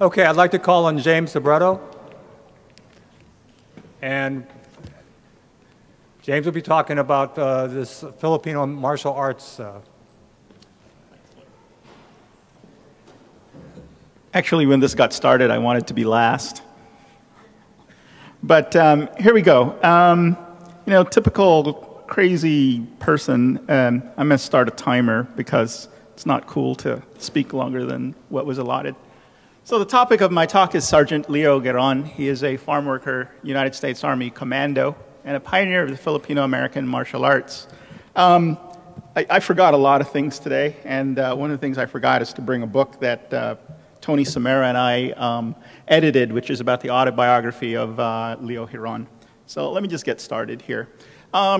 Okay, I'd like to call on James Sobredo. And James will be talking about this Filipino martial arts. Actually, when this got started, I wanted to be last. But here we go. You know, typical crazy person, I'm going to start a timer because it's not cool to speak longer than what was allotted. So the topic of my talk is Sergeant Leo Giron. He is a farm worker, United States Army commando, and a pioneer of the Filipino-American martial arts. I forgot a lot of things today, and one of the things I forgot is to bring a book that Tony Samara and I edited, which is about the autobiography of Leo Giron. So let me just get started here.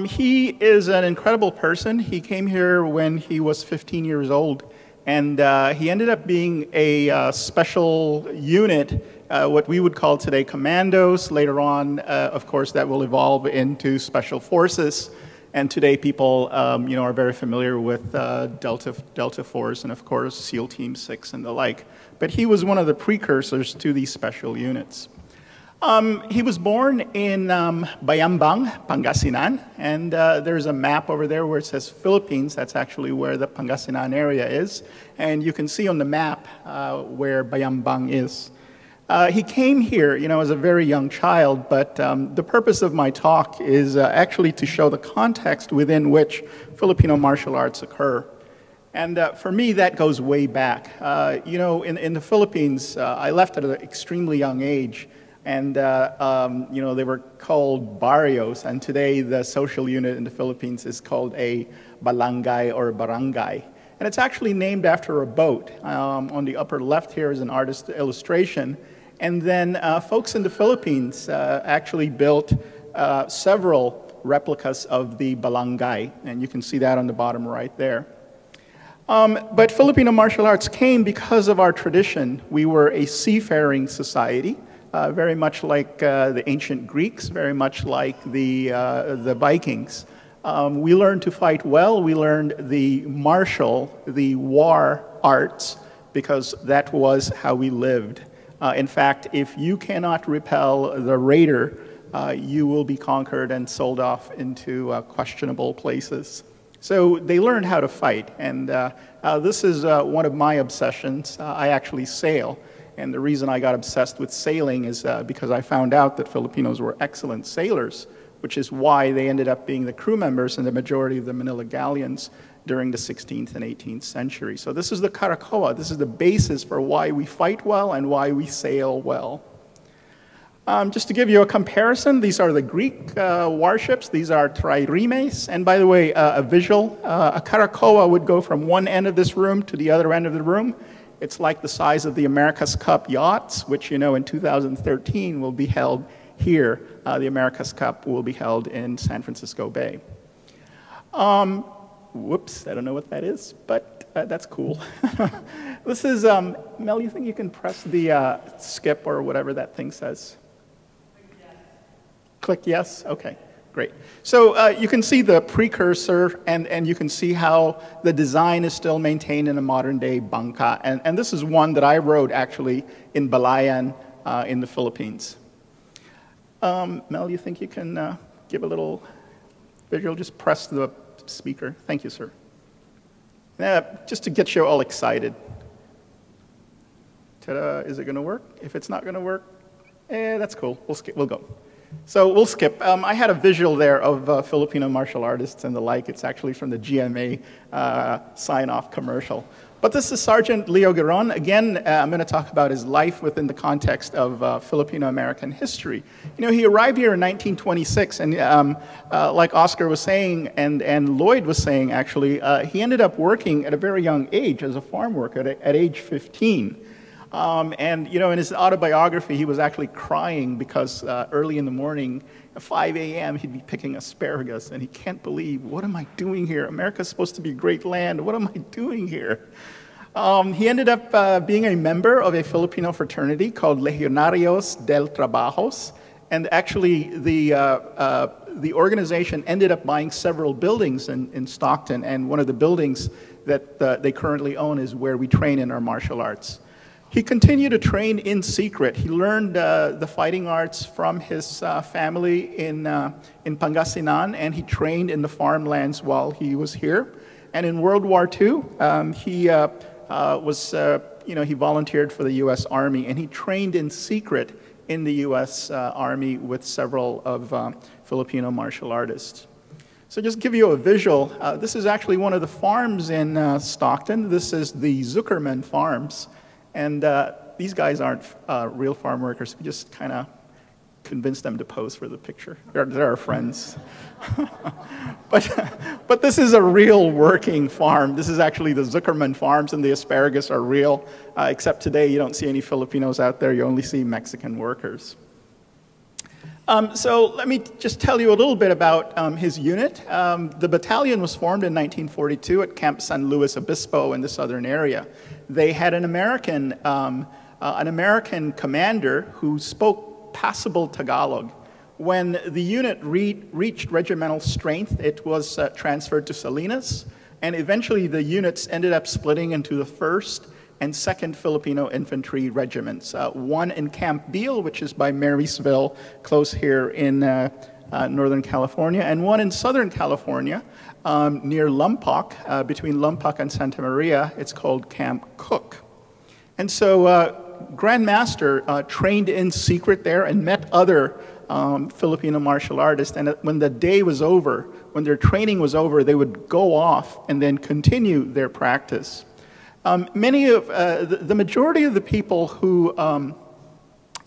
He is an incredible person. He came here when he was 15 years old, and he ended up being a special unit, what we would call today commandos. Later on, of course, that will evolve into special forces. And today people you know, are very familiar with Delta Force and, of course, SEAL Team 6 and the like. But he was one of the precursors to these special units. He was born in Bayambang, Pangasinan, and there's a map over there where it says Philippines. That's actually where the Pangasinan area is. And you can see on the map where Bayambang is. He came here, you know, as a very young child, but the purpose of my talk is actually to show the context within which Filipino martial arts occur. And for me, that goes way back. You know, in the Philippines, I left at an extremely young age, and you know, they were called barrios, and today the social unit in the Philippines is called a balangay or barangay. And it's actually named after a boat. On the upper left here is an artist's illustration. And then folks in the Philippines actually built several replicas of the balangay, and you can see that on the bottom right there. But Filipino martial arts came because of our tradition. We were a seafaring society, very much like the ancient Greeks, very much like the Vikings. We learned to fight well. We learned the martial, the war arts, because that was how we lived. In fact, if you cannot repel the raider, you will be conquered and sold off into questionable places. So they learned how to fight, and this is one of my obsessions. I actually sail, and the reason I got obsessed with sailing is because I found out that Filipinos were excellent sailors, which is why they ended up being the crew members in the majority of the Manila galleons during the 16th and 18th century. So this is the Caracoa. This is the basis for why we fight well and why we sail well. Just to give you a comparison, these are the Greek warships. These are triremes. And by the way, a visual, a Caracoa would go from one end of this room to the other end of the room. It's like the size of the America's Cup yachts, which, you know, in 2013 will be held here. The America's Cup will be held in San Francisco Bay. Whoops, I don't know what that is, but that's cool. This is, Mel, you think you can press the skip or whatever that thing says? Click yes. Click yes? Okay, great. So you can see the precursor, and you can see how the design is still maintained in a modern-day bangka. And this is one that I wrote, actually, in Balayan in the Philippines. Mel, you think you can give a little visual? Just press the speaker. Thank you, sir. Just to get you all excited. Ta-da, is it going to work? If it's not going to work, that's cool. We'll skip. We'll go. So we'll skip. I had a visual there of Filipino martial artists and the like. It's actually from the GMA sign-off commercial. But this is Sergeant Leo Giron. Again, I'm going to talk about his life within the context of Filipino-American history. You know, he arrived here in 1926, and like Oscar was saying, and Lloyd was saying, actually, he ended up working at a very young age as a farm worker at age 15. And, you know, in his autobiography, he was actually crying because early in the morning, at 5 a.m., he'd be picking asparagus, and he can't believe, what am I doing here? America's supposed to be a great land. What am I doing here? He ended up being a member of a Filipino fraternity called Legionarios del Trabajos, and actually the organization ended up buying several buildings in Stockton, and one of the buildings that they currently own is where we train in our martial arts. He continued to train in secret. He learned the fighting arts from his family in Pangasinan, and he trained in the farmlands while he was here. And in World War II, he volunteered for the U.S. Army, and he trained in secret in the U.S. Army with several of Filipino martial artists. So just give you a visual, this is actually one of the farms in Stockton. This is the Zuckerman Farms. And these guys aren't real farm workers. We just kind of convinced them to pose for the picture. They're our friends. but this is a real working farm. This is actually the Zuckerman Farms, and the asparagus are real. Except today, you don't see any Filipinos out there. You only see Mexican workers. So let me just tell you a little bit about his unit. The battalion was formed in 1942 at Camp San Luis Obispo in the southern area. They had an American commander who spoke passable Tagalog. When the unit reached regimental strength, it was transferred to Salinas, and eventually the units ended up splitting into the 1st and 2nd Filipino Infantry Regiments. One in Camp Beale, which is by Marysville, close here in Northern California, and one in Southern California, near Lompoc, between Lompoc and Santa Maria. It's called Camp Cook. And so Grandmaster trained in secret there and met other Filipino martial artists, and when the day was over, when their training was over, they would go off and then continue their practice. The majority of the people who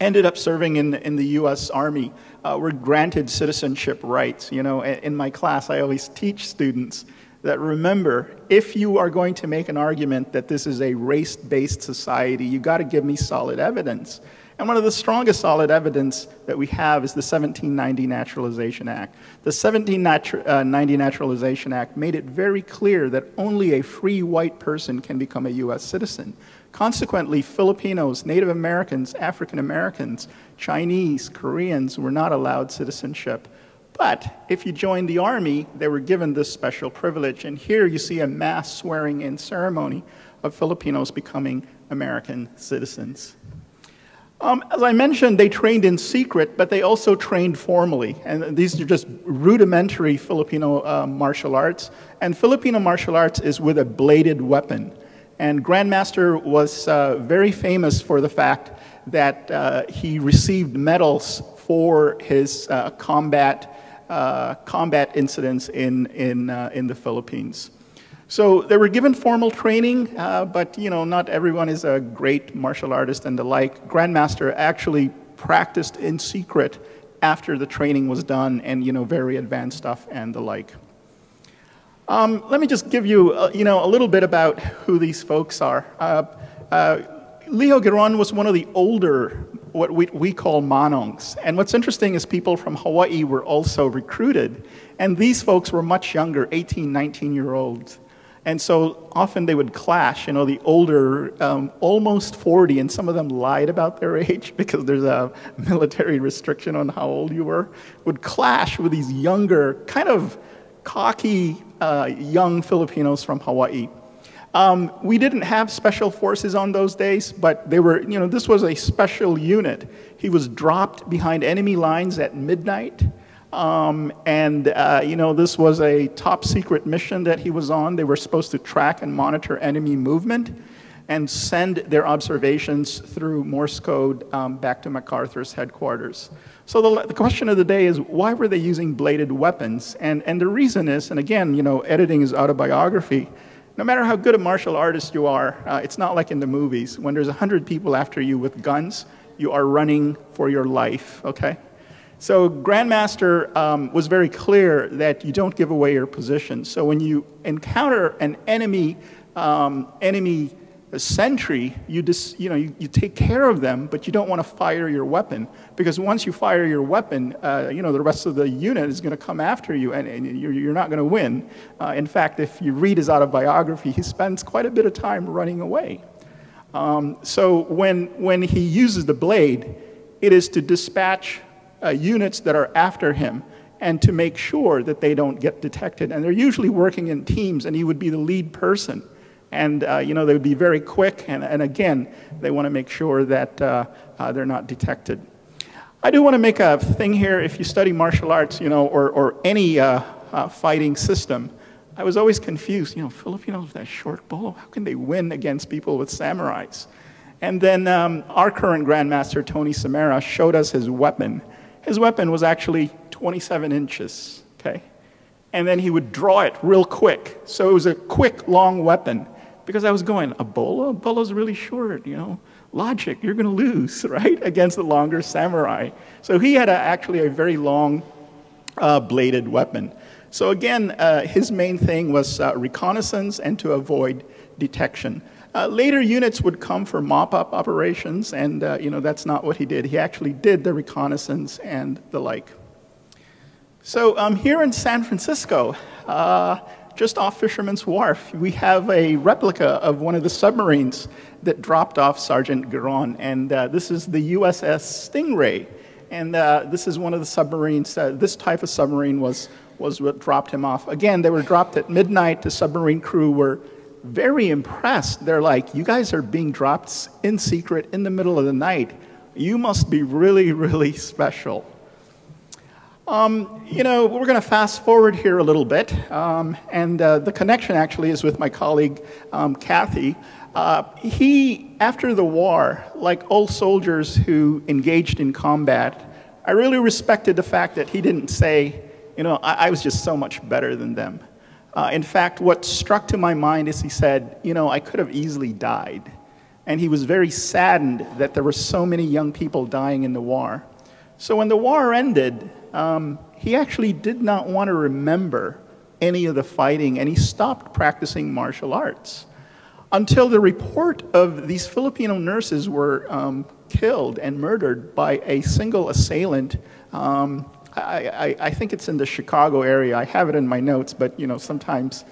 ended up serving in the U.S. Army were granted citizenship rights. You know, in my class, I always teach students that remember, if you are going to make an argument that this is a race-based society, you got to give me solid evidence. And one of the strongest solid evidence that we have is the 1790 Naturalization Act. The 1790 Naturalization Act made it very clear that only a free white person can become a U.S. citizen. Consequently, Filipinos, Native Americans, African Americans, Chinese, Koreans were not allowed citizenship. But if you joined the Army, they were given this special privilege. And here you see a mass swearing-in ceremony of Filipinos becoming American citizens. As I mentioned, they trained in secret, but they also trained formally. And these are just rudimentary Filipino martial arts. And Filipino martial arts is with a bladed weapon. And Grandmaster was very famous for the fact that he received medals for his combat incidents in the Philippines. So they were given formal training, but you know, not everyone is a great martial artist and the like. Grandmaster actually practiced in secret after the training was done, and you know, very advanced stuff and the like. Let me just give you, a little bit about who these folks are. Leo Giron was one of the older, what we call manongs. And what's interesting is people from Hawaii were also recruited. And these folks were much younger, 18, 19-year-olds. And so often they would clash, you know, the older, almost 40, and some of them lied about their age because there's a military restriction on how old you were, would clash with these younger, kind of cocky, young Filipinos from Hawaii. We didn't have special forces on those days, but they were, you know, this was a special unit. He was dropped behind enemy lines at midnight. This was a top secret mission that he was on. They were supposed to track and monitor enemy movement and send their observations through Morse code back to MacArthur's headquarters. So the question of the day is, why were they using bladed weapons? And the reason is, and again, you know, editing is autobiography. No matter how good a martial artist you are, it's not like in the movies. When there's 100 people after you with guns, you are running for your life, okay? So Grandmaster was very clear that you don't give away your position. So when you encounter an enemy sentry, you take care of them, but you don't want to fire your weapon, because once you fire your weapon, the rest of the unit is going to come after you, and you're not going to win. In fact, if you read his autobiography, he spends quite a bit of time running away. So when he uses the blade, it is to dispatch units that are after him and to make sure that they don't get detected. And they're usually working in teams, and he would be the lead person. And they would be very quick, and again, they want to make sure that they're not detected. I do want to make a thing here. If you study martial arts, or any fighting system, I was always confused. Filipinos with that short bow, how can they win against people with samurais? And then our current Grandmaster, Tony Samara, showed us his weapon. His weapon was actually 27 inches, okay? And then he would draw it real quick. So it was a quick, long weapon. Because I was going, a bolo? A bolo's really short, Logic, you're going to lose, right? Against the longer samurai. So he had actually a very long bladed weapon. So again, his main thing was reconnaissance and to avoid detection. Later units would come for mop-up operations, and that's not what he did. He actually did the reconnaissance and the like. So here in San Francisco, just off Fisherman's Wharf, we have a replica of one of the submarines that dropped off Sergeant Giron, and this is the USS Stingray. And this is one of the submarines, this type of submarine was what dropped him off. Again, they were dropped at midnight. The submarine crew were very impressed. They're like, you guys are being dropped in secret in the middle of the night. You must be really, really special. We're going to fast forward here a little bit, and the connection actually is with my colleague, Kathy. He, after the war, like all soldiers who engaged in combat, I really respected the fact that he didn't say, I was just so much better than them. In fact, what struck to my mind is he said, I could have easily died. And he was very saddened that there were so many young people dying in the war. So when the war ended, he actually did not want to remember any of the fighting, and he stopped practicing martial arts until the report of these Filipino nurses were killed and murdered by a single assailant. I think it's in the Chicago area. I have it in my notes, but sometimes,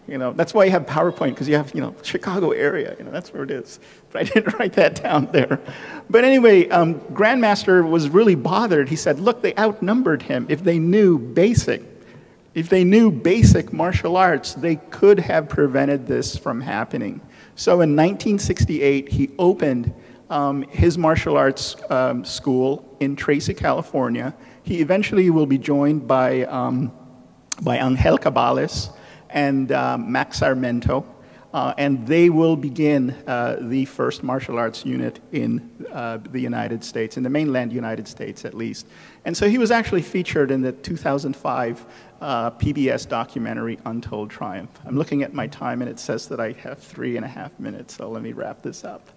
that's why you have PowerPoint, because you have, Chicago area, that's where it is. But I didn't write that down there. But anyway, Grandmaster was really bothered. He said, look, they outnumbered him. If they knew basic martial arts, they could have prevented this from happening. So in 1968, he opened his martial arts school in Tracy, California. He eventually will be joined by Angel Cabales and Max Sarmento, and they will begin the first martial arts unit in the United States, in the mainland United States at least. And so he was actually featured in the 2005 PBS documentary Untold Triumph. I'm looking at my time and it says that I have 3.5 minutes, so let me wrap this up.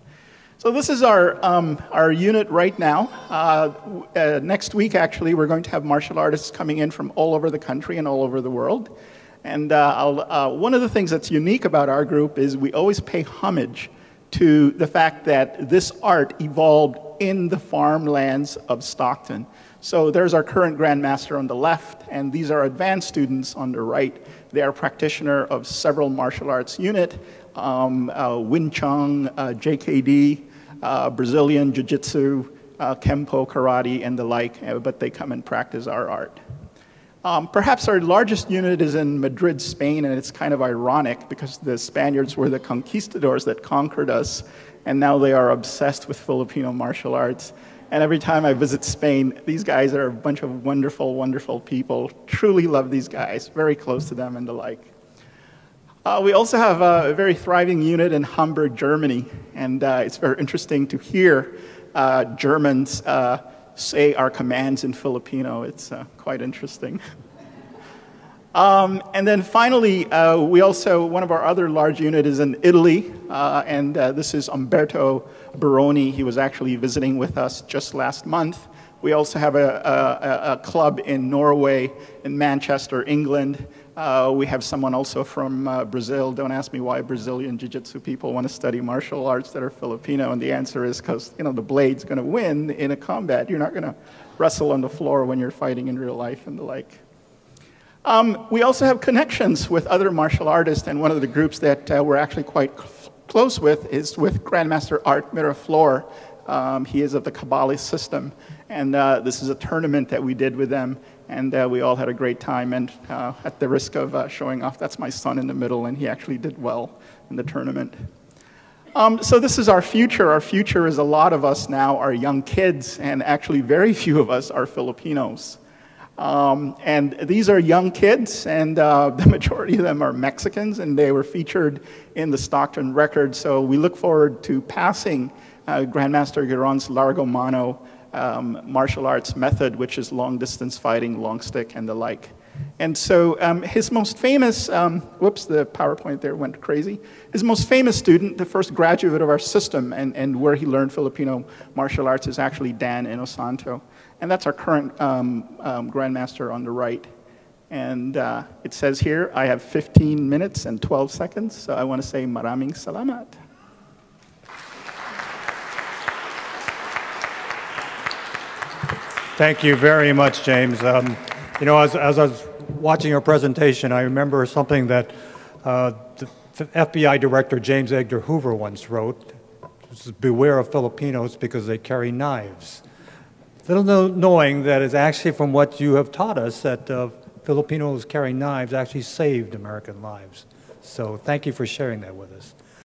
So this is our unit right now. Next week, actually, we're going to have martial artists coming in from all over the country and all over the world. And one of the things that's unique about our group is we always pay homage to the fact that this art evolved in the farmlands of Stockton. So there's our current Grandmaster on the left, and these are advanced students on the right. They are practitioner of several martial arts unit, Wing Chun, JKD, Brazilian Jiu-Jitsu, Kempo, Karate, and the like, but they come and practice our art. Perhaps our largest unit is in Madrid, Spain, and it's kind of ironic because the Spaniards were the conquistadors that conquered us, and now they are obsessed with Filipino martial arts. And every time I visit Spain, these guys are a bunch of wonderful, wonderful people. Truly love these guys, very close to them and the like. We also have a very thriving unit in Hamburg, Germany, and it's very interesting to hear Germans say our commands in Filipino. It's quite interesting. And then finally, one of our other large unit is in Italy, and this is Umberto Baroni. He was actually visiting with us just last month. We also have a club in Norway, in Manchester, England. We have someone also from Brazil. Don't ask me why Brazilian Jiu-Jitsu people want to study martial arts that are Filipino, and the answer is because the blade's going to win in a combat. You're not going to wrestle on the floor when you're fighting in real life and the like. We also have connections with other martial artists, and one of the groups that we're actually quite close with is with Grandmaster Art Miraflor. He is of the Cabales system, and this is a tournament that we did with them, and we all had a great time. And at the risk of showing off, that's my son in the middle, and he actually did well in the tournament. So this is our future. Our future is a lot of us now are young kids, and actually very few of us are Filipinos. And these are young kids, and the majority of them are Mexicans, and they were featured in the Stockton record. So we look forward to passing Grandmaster Giron's Largo Mano martial arts method, which is long-distance fighting, long stick, and the like. And so his most famous, whoops, the PowerPoint there went crazy. His most famous student, the first graduate of our system, and where he learned Filipino martial arts, is actually Dan Inosanto. And that's our current Grandmaster on the right. And it says here, I have 15 minutes and 12 seconds, so I want to say maraming salamat. Thank you very much, James. You know, as I was watching your presentation, I remember something that the FBI Director James Edgar Hoover once wrote. This is, beware of Filipinos because they carry knives. Little knowing that it's actually from what you have taught us that Filipinos carrying knives actually saved American lives. So thank you for sharing that with us.